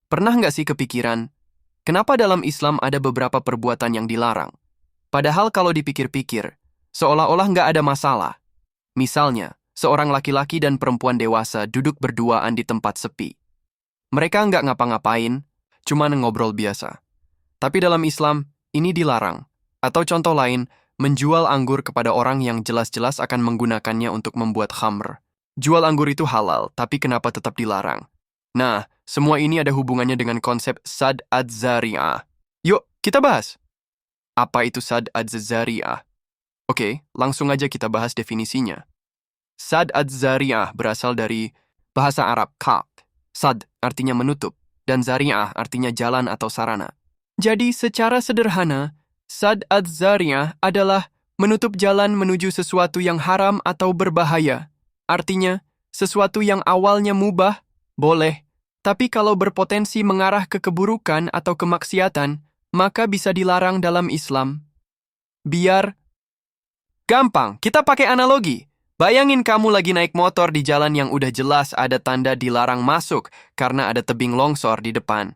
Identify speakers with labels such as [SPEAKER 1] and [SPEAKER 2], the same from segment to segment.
[SPEAKER 1] Pernah nggak sih kepikiran, kenapa dalam Islam ada beberapa perbuatan yang dilarang? Padahal kalau dipikir-pikir, seolah-olah nggak ada masalah. Misalnya, seorang laki-laki dan perempuan dewasa duduk berduaan di tempat sepi. Mereka nggak ngapa-ngapain, cuma ngobrol biasa. Tapi dalam Islam, ini dilarang. Atau contoh lain, menjual anggur kepada orang yang jelas-jelas akan menggunakannya untuk membuat khamr. Jual anggur itu halal, tapi kenapa tetap dilarang? Nah, semua ini ada hubungannya dengan konsep sad ad-zari'ah. Yuk, kita bahas. Apa itu sad ad-zari'ah? Oke, langsung aja kita bahas definisinya. Sad ad-zari'ah berasal dari bahasa Arab qad. Sad artinya menutup, dan zari'ah artinya jalan atau sarana. Jadi secara sederhana, sad ad-zari'ah adalah menutup jalan menuju sesuatu yang haram atau berbahaya. Artinya, sesuatu yang awalnya mubah, boleh, tapi kalau berpotensi mengarah ke keburukan atau kemaksiatan, maka bisa dilarang dalam Islam. Biar gampang, kita pakai analogi. Bayangin kamu lagi naik motor di jalan yang udah jelas ada tanda dilarang masuk karena ada tebing longsor di depan.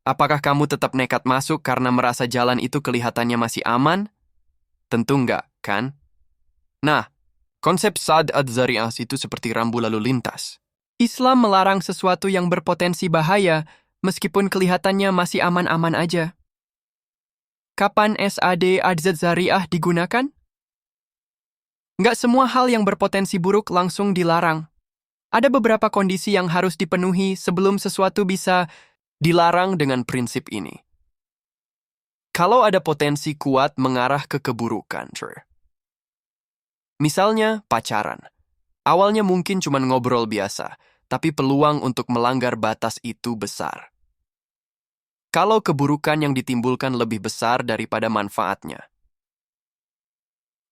[SPEAKER 1] Apakah kamu tetap nekat masuk karena merasa jalan itu kelihatannya masih aman? Tentu enggak, kan? Nah, konsep sad ad-zari'ah itu seperti rambu lalu lintas. Islam melarang sesuatu yang berpotensi bahaya meskipun kelihatannya masih aman-aman aja. Kapan sad ad-zari'ah digunakan? Nggak semua hal yang berpotensi buruk langsung dilarang. Ada beberapa kondisi yang harus dipenuhi sebelum sesuatu bisa dilarang dengan prinsip ini. Kalau ada potensi kuat mengarah ke keburukan, misalnya pacaran. Awalnya mungkin cuma ngobrol biasa, tapi peluang untuk melanggar batas itu besar. Kalau keburukan yang ditimbulkan lebih besar daripada manfaatnya.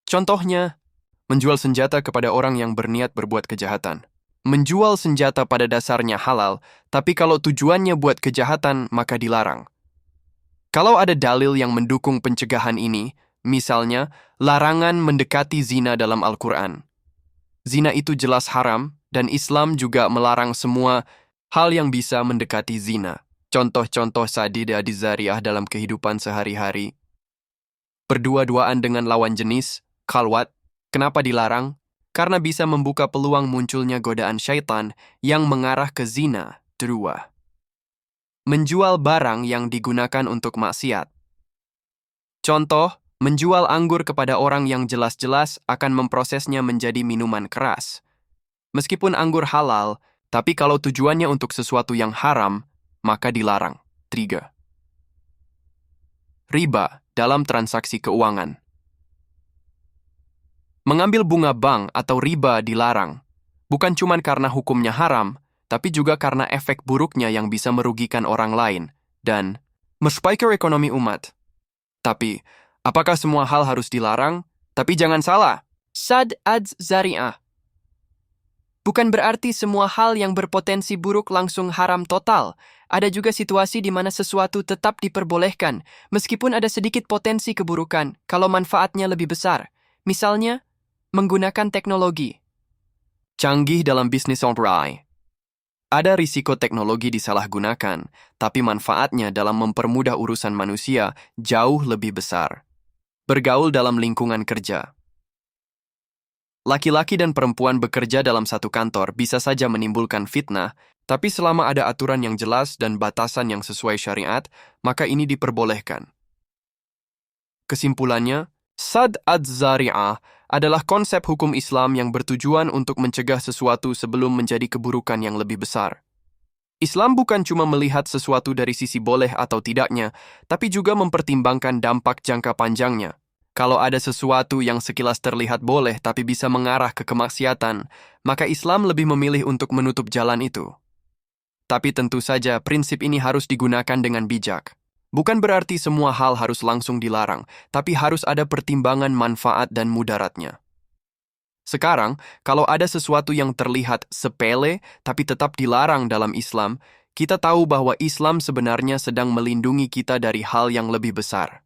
[SPEAKER 1] Contohnya, menjual senjata kepada orang yang berniat berbuat kejahatan. Menjual senjata pada dasarnya halal, tapi kalau tujuannya buat kejahatan, maka dilarang. Kalau ada dalil yang mendukung pencegahan ini, misalnya, larangan mendekati zina dalam Al-Quran. Zina itu jelas haram, dan Islam juga melarang semua hal yang bisa mendekati zina. Contoh-contoh sadid ad-zari'ah dalam kehidupan sehari-hari. Berdua-duaan dengan lawan jenis, khalwat. Kenapa dilarang? Karena bisa membuka peluang munculnya godaan syaitan yang mengarah ke zina. 2. Menjual barang yang digunakan untuk maksiat. Contoh, menjual anggur kepada orang yang jelas-jelas akan memprosesnya menjadi minuman keras. Meskipun anggur halal, tapi kalau tujuannya untuk sesuatu yang haram, maka dilarang. 3. Riba dalam transaksi keuangan. Mengambil bunga bank atau riba dilarang, bukan cuma karena hukumnya haram, tapi juga karena efek buruknya yang bisa merugikan orang lain dan merugikan ekonomi umat. Tapi, apakah semua hal harus dilarang? Tapi jangan salah, sad ad-zari'ah. Bukan berarti semua hal yang berpotensi buruk langsung haram total. Ada juga situasi di mana sesuatu tetap diperbolehkan, meskipun ada sedikit potensi keburukan, kalau manfaatnya lebih besar. Misalnya, menggunakan teknologi canggih dalam bisnis online. Ada risiko teknologi disalahgunakan, tapi manfaatnya dalam mempermudah urusan manusia jauh lebih besar. Bergaul dalam lingkungan kerja. Laki-laki dan perempuan bekerja dalam satu kantor bisa saja menimbulkan fitnah, tapi selama ada aturan yang jelas dan batasan yang sesuai syariat, maka ini diperbolehkan. Kesimpulannya, sad ad-zari'ah adalah konsep hukum Islam yang bertujuan untuk mencegah sesuatu sebelum menjadi keburukan yang lebih besar. Islam bukan cuma melihat sesuatu dari sisi boleh atau tidaknya, tapi juga mempertimbangkan dampak jangka panjangnya. Kalau ada sesuatu yang sekilas terlihat boleh tapi bisa mengarah ke kemaksiatan, maka Islam lebih memilih untuk menutup jalan itu. Tapi tentu saja prinsip ini harus digunakan dengan bijak. Bukan berarti semua hal harus langsung dilarang, tapi harus ada pertimbangan manfaat dan mudaratnya. Sekarang, kalau ada sesuatu yang terlihat sepele tapi tetap dilarang dalam Islam, kita tahu bahwa Islam sebenarnya sedang melindungi kita dari hal yang lebih besar.